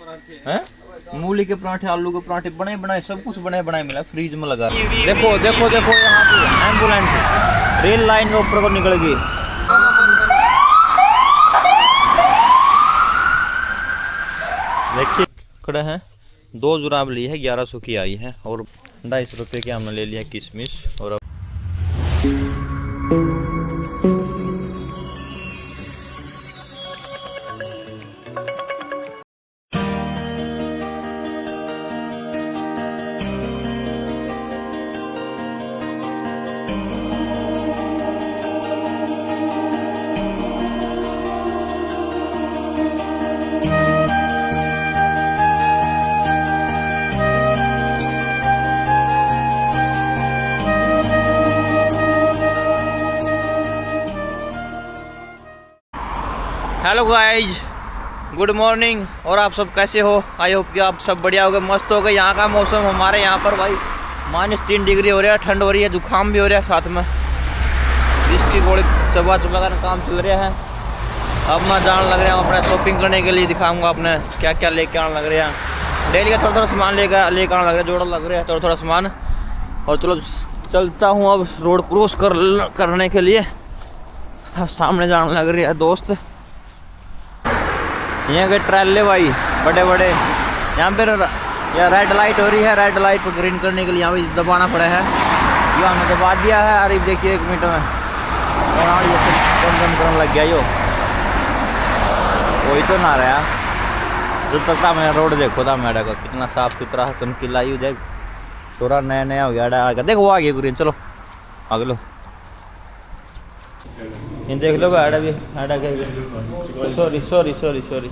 हैं? मूली के पराठे, आलू के पराठे बने बनाए, सब कुछ बने बनाए मिला, फ्रीज में लगा। देखो देखो देखो, यहाँ पे एम्बुलेंस रेल लाइन के ऊपर को निकल गई। देखिए खड़े हैं, 2 जुराब ली है, 1100 की आई है, और 250 रुपये की हमने ले लिया किशमिश। और हेलो गाइज, गुड मॉर्निंग। और आप सब कैसे हो? आई होप कि आप सब बढ़िया हो गए, मस्त हो गए। यहाँ का मौसम हमारे यहाँ पर भाई -3 डिग्री हो रहा है, ठंड हो रही है, जुकाम भी हो रहा है साथ में। जिसकी गोली चबा चबा का काम चल रहा है। अब मैं जाने लग रहा हूँ अपने शॉपिंग करने के लिए, दिखाऊंगा अपने क्या क्या लेके आने लग रहा है। डेली का थोड़ा थोड़ा सामान लेके आने लग रहा है, जोड़ा लग रहा है थोड़ा थोड़ा सामान। और चलो चलता हूँ अब रोड क्रॉस करने के लिए। सामने जाने लग रही है दोस्त। यहाँ के ट्रैले भाई बड़े बड़े, यहाँ पे या रेड लाइट हो रही है, रेड लाइट को ग्रीन करने के लिए यहाँ पे दबाना पड़ा है। ये हमने दबा दिया है। अरे देखिए 1 मिनट में और ये बंद करने लग गया। यो वही तो ना रहा जब तक था। मैं रोड देखो था मेरा का कितना साफ सुथरा चमकीला। यू देख थोड़ा नया नया हो गया। देखो वो आ गया ग्रीन, चलो आगे लो। ये देख लो आड़ा भी आड़ा के sorry sorry sorry sorry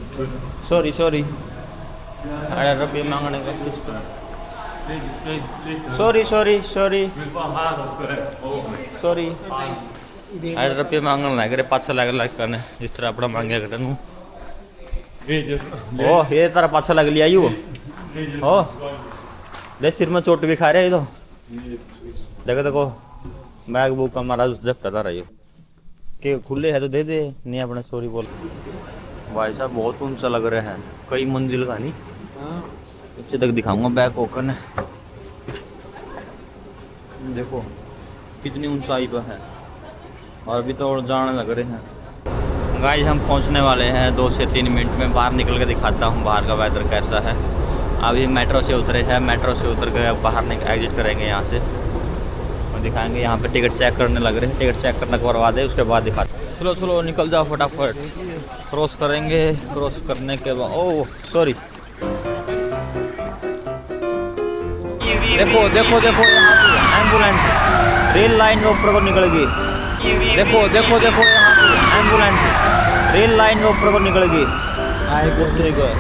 sorry sorry 18 रुपये मांगने का सॉरी सॉरी सॉरी सॉरी 18 रुपये मांगने लग रहे, 5 लग करने जिस तरह अपना मांगे कर नू। ओ ये तरह 5 लग लिया यू हो दे, सिर में चोट भी खा रहे तो देखो देखो बैग बुक हमारा जब था रही के खुले है तो दे दे, नहीं अपने सॉरी बोल। भाई साहब बहुत ऊंचा लग रहा है, कई मंजिल का नहीं, नीचे तक दिखाऊंगा बैक ओकन। देखो कितनी ऊंचाई पर है, और अभी तो और जाने लग रहे हैं। गाइस हम पहुंचने वाले हैं 2 से 3 मिनट में। बाहर निकल के दिखाता हूं बाहर का वेदर कैसा है। अभी मेट्रो से उतरे हैं, मेट्रो से उतर के बाहर एग्जिट करेंगे यहाँ से और दिखाएंगे। यहाँ पे टिकट चेक करने लग रहे हैं, टिकट चेक करने के बाद उसके बाद दिखाते हैं। चलो चलो निकल जाओ फटाफट, क्रॉस करेंगे। क्रॉस करने के बाद ओह सॉरी, देखो देखो देखो यहाँ पे एम्बुलेंस रेल लाइन के ऊपर को निकल गई। देखो देखो देखो यहाँ पे एम्बुलेंस रेल लाइन के ऊपर को निकल गई।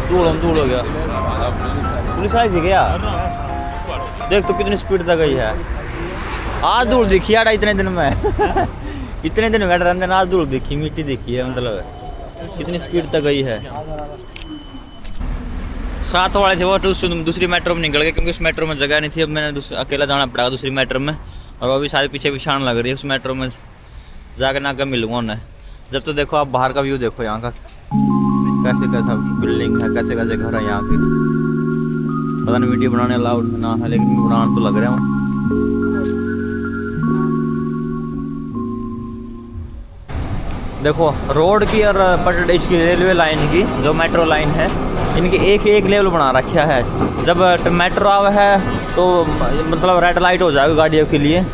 धूल हो गया, पुलिस आई थी क्या? देख तो कितनी स्पीड तक गई है। आज धूल दिखी यार इतने दिन में इतने दिन बैठ रहे आज धूल दिखी, मिट्टी दिखी है, मतलब कितनी स्पीड तक गई है। साथ वाले थे वो दूसरी मेट्रो में निकल गए क्योंकि उस मेट्रो में जगह नहीं थी। अब मैंने अकेला जाना पड़ा दूसरी मेट्रो में, और वो भी सारे पीछे पिछाड़ लग रही है। उस मेट्रो में जाकर ना कर मिलूंगा उन्हें। जब तो देखो आप बाहर का व्यू देखो, यहाँ का कैसे कैसा बिल्डिंग है, कैसे कैसे घर है यहाँ के। पता नहीं वीडियो बनाने अलाउड ना है, लेकिन बनाने तो लग रहा हूँ। देखो रोड की और पटड़ी की रेलवे लाइन की जो मेट्रो लाइन है, इनकी एक एक लेवल बना रखा है। जब मेट्रो आवे है तो मतलब रेड लाइट हो जाएगी गाड़ियों के लिए,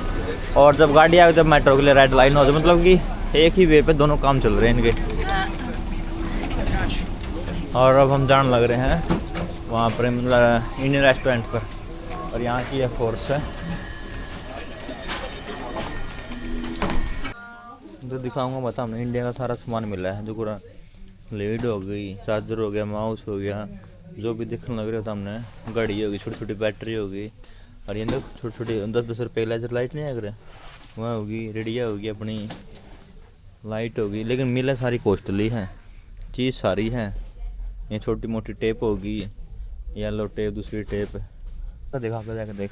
और जब गाड़ी आए तब मेट्रो के लिए रेड लाइन हो जाए। मतलब कि एक ही वे पे दोनों काम चल रहे हैं इनके। और अब हम जाने लग रहे हैं वहाँ पर, मतलब इंडियन रेस्टोरेंट पर, और यहाँ की एक फोर्स है जो दिखाऊंगा। बता हमने इंडिया का सारा सामान मिला है, जो पूरा लीड हो गई, चार्जर हो गया, माउस हो गया, जो भी दिखने लग रहा था हमने। घड़ी होगी, छोटी छोटी बैटरी होगी, और ये अंदर छोटी छोटी 10-10 रुपये लेजर लाइट नहीं आग रहे वह होगी, रेडिया होगी, अपनी लाइट होगी। लेकिन मिले सारी कॉस्टली हैं, चीज़ सारी है। ये छोटी मोटी टेप होगी, येलो टेप, दूसरी टेप दिखा के जाकर देख,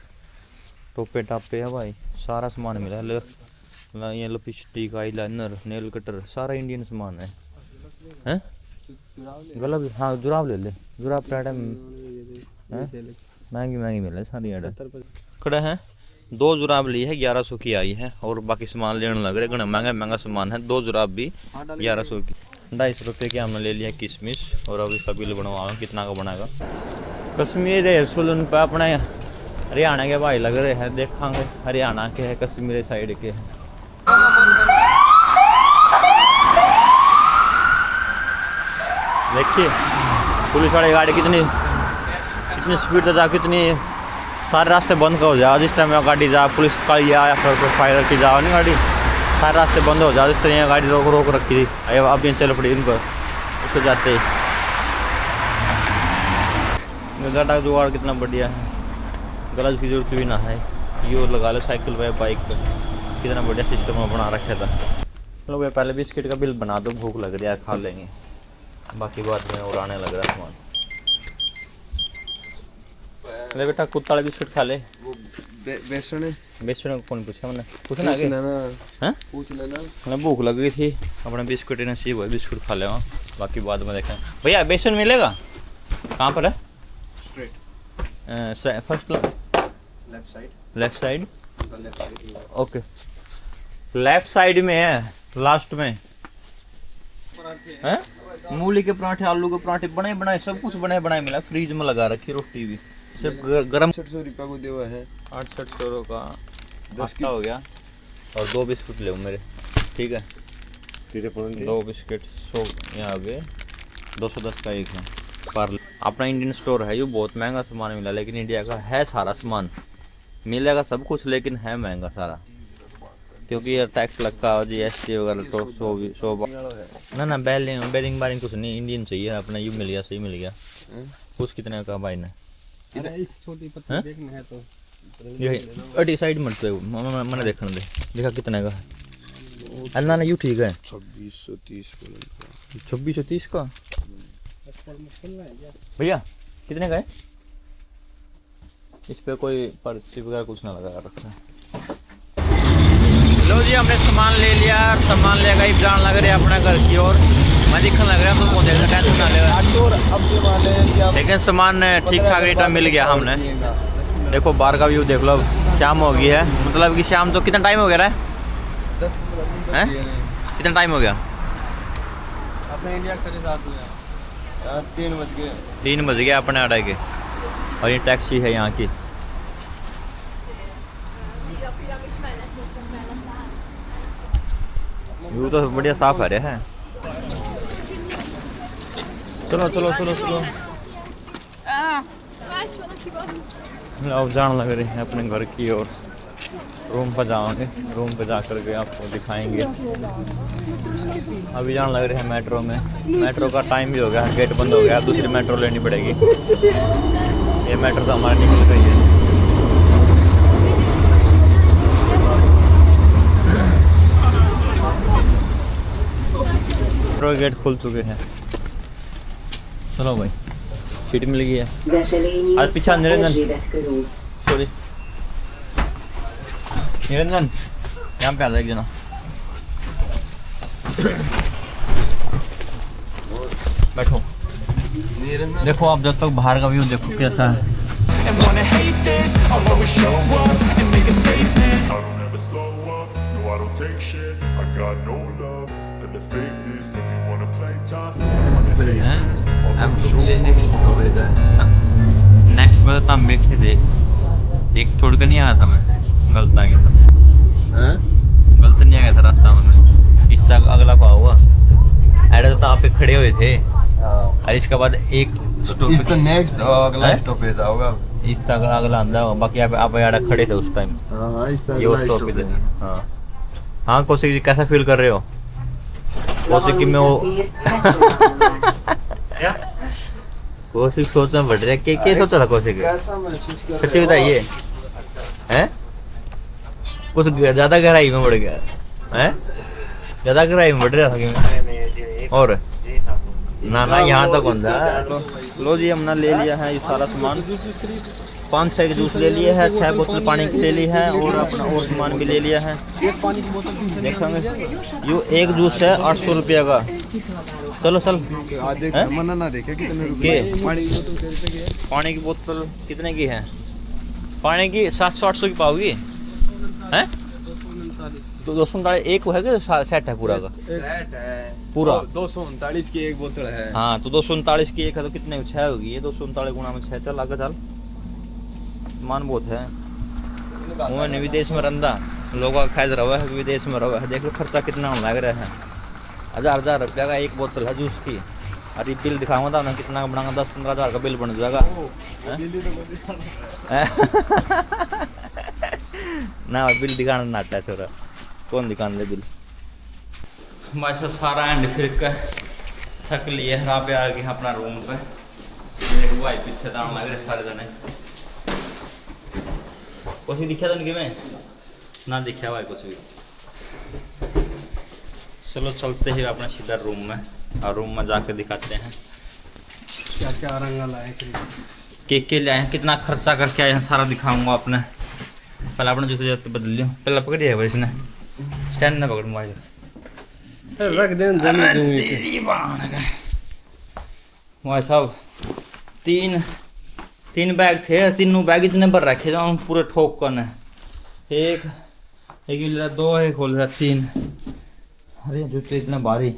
टोपे टापे है भाई, सारा सामान मिला है। ये lipstick, eye liner, nail cutter, सारा इंडियन सामान है। गला भी, हाँ जुराब ले ले, जुराब पराठा महंगी मिले सारी आड़ा खड़े हैं। 2 जुराब ली है 1100 की आई है, और बाकी सामान लेने लग रहे, महंगा सामान है। 2 जुराब भी 1100 की। 250 रुपये की हमने ले लिया किशमिश, और अब इसका बिल बनवा कितना का बनाएगा। कश्मीर रसूल पे अपने हरियाणा के भाई लग रहे हैं, देखेंगे हरियाणा के है कश्मीर साइड के है। देखिए पुलिस वाली गाड़ी कितनी स्पीड से जा, कितनी सारे रास्ते बंद हो जाए जिस टाइम गाड़ी जा, पुलिस का या फिर फायर की जाओ नहीं गाड़ी, सारे रास्ते बंद हो जाए। जिस तरह गाड़ी रोक रखी थी, अब ये चल पड़ी इनको उसको जाते ही। गाड़ा जुगाड़ कितना बढ़िया है, गलत की जरूरत भी ना है, ये लगा लो साइकिल पे बाइक पे, कितना बढ़िया सिस्टम बना रखा था। चलो भाई पहले बिस्किट का बिल बना दो, भूख लग रही है खा लेंगे, बाकी बात में उड़ाने लग रहा है सामान। अरे बेटा कुत्ता वाले बिस्किट खा ले। वो बेसन कौन पूछा मैंने, पूछना आगे हैं, पूछ लेना। मैं भूख लग गई थी, अपना बिस्कुट नसीब हुआ, बिस्कुट खा ले, बाकी बाद में देखें। भैया बेसन मिलेगा कहाँ पर है? First left side okay, left side में है, लास्ट में है। मूली के पराठे, आलू के पराठे बने बनाए, सब कुछ बने बनाए मिला, फ्रीज में लगा रखी, रोटी भी सिर्फ गरम। 800 रुपया को देवा है, 800 का 10 हो गया, और 2 बिस्कुट ले मेरे, ठीक है 2 बिस्किट 100 यहाँ पे 210 का एक है। पार्ले अपना इंडियन स्टोर है, ये बहुत महंगा सामान मिला, लेकिन इंडिया का है सारा सामान, मिलेगा सब कुछ, लेकिन है महंगा सारा, क्योंकि ये टैक्स लगता है, GST वगैरह तो 100 ना बैरिंग कुछ नहीं, इंडियन चाहिए अपना, यू मिल गया, सही मिल गया। कुछ कितने का भाई ने छोटी पत्ती देखना है तो ये साइड मत पे मैंने देखने दे, देखा कितने का है ना, यू ठीक है 2630 का भैया, कितने का है? इस पे कोई पर्ची वगैरह कुछ ना लगा रखा है। लो जी हमने सामान ले लिया, सामान लेगा ही जान लग रहा है अपने घर की ओर, मैं दिखने लग रहा है, तो देखना टेंशन ना लेगा, लेकिन सामान ठीक ठाक रेट में मिल गया हमने। देखो बाहर का व्यू देख लो, शाम हो गई है, मतलब कि शाम तो कितना टाइम हो गया है? कितना टाइम हो गया? अपने इंडिया के 3 बज गए अपने अड्डे के, और ये टैक्सी है यहाँ की। व्यू तो बढ़िया साफ आ रहा है। चलो चलो चलो चलो अब जान लग रही है अपने घर की ओर, रूम पर जाओगे, रूम पर जा कर के आपको दिखाएंगे। अभी जान लग रहे हैं मेट्रो में, मेट्रो का टाइम भी हो गया, गेट बंद हो गया, दूसरी मेट्रो लेनी पड़ेगी। ये मेट्रो तो हमारी निकल गई है। मेट्रो गेट खुल चुके हैं। चलो भाई सीट मिल गई है। आज पीछा निरंजन, सॉरी निरंजन यहाँ पे आ जाए एक जना। बैठो, देखो आप जब तक बाहर का व्यू देखो कैसा है। नेक्स्ट में तो हम बैठे थे, एक छोड़ कर नहीं आया था मैं, गलत आ गया था, गलत नहीं आ गया था रास्ता में, इस तक अगला को होगा ऐड तो आप पे खड़े हुए थे, और इसके बाद एक स्टॉप इस तो नेक्स्ट अगला स्टॉपेज होगा, इस तक अगला अंदर होगा, बाकी आप यार खड़े थे उस टाइम। हां इस तरह ये स्टॉपेज है। हां हां कौशिक जी कैसा फील कर रहे हो? कौशिक की मैं वो कौशिक सोचना पड़ रहा है, क्या सोचा था कौशिक? कैसा महसूस कर रहे हो सच्ची बताइए, हैं कुछ ज्यादा गहराई में बढ़ गया है, ज्यादा गहराई में बढ़ रहा था कि और ना ना यहाँ तक कौन सा। लो जी हमने ले लिया है ये सारा सामान, 5-6 जूस ले लिए हैं, 6 बोतल पानी की ले ली है और अपना और सामान भी ले लिया है। एक पानी की बोतल देखेंगे यो एक जूस है 800 रुपया का। चलो चल मना ना देखे कितने के पानी की बोतल कैसे की है? पानी की बोतल कितने की है? पानी की 700-800 की पाओगी हैं? 239 एक है कि सेट है पूरा का? सेट है पूरा 239 की एक बोतल है। हाँ तो 239 की एक है तो कितने 6 होगी ये? 239 गुणा में 6 चल आगे चल मान बहुत है। वो विदेश में रंदा लोगों का खैज रवा है, विदेश में रवा है। देख लो खर्चा कितना लग रहा है। 1000 रुपया का एक बोतल है जूस की। अरे बिल दिखाऊंगा था कितना बनाऊंगा, 10-15 हज़ार का बिल बन जाएगा ना। बिल दिखाना नाटा छोरा, कौन दिखाने दे बिल। माशा सारा एंड फिर कर थक लिए यहाँ पे आ गए अपना रूम पे। मेरे भाई पीछे दाम लग रहे सारे जने। कुछ भी दिखा था इनके में ना दिखा भाई कुछ भी। चलो चलते ही अपना सीधा रूम में और रूम में जाके दिखाते हैं क्या क्या रंग लाए के लाए हैं, कितना खर्चा करके आए हैं सारा दिखाऊंगा अपने। पहले अपने जूते जूते बदल लियो, पहले पकड़ दिया भाई इसने स्टैंड ना पकड़ मोबाइल रख दें भाई साहब। तीन बैग थे, तीनों बैग इतने भर रखे जो पूरे ठोक कर एक ले रहा 2 एक खोल रहा 3। अरे जूते इतने भारी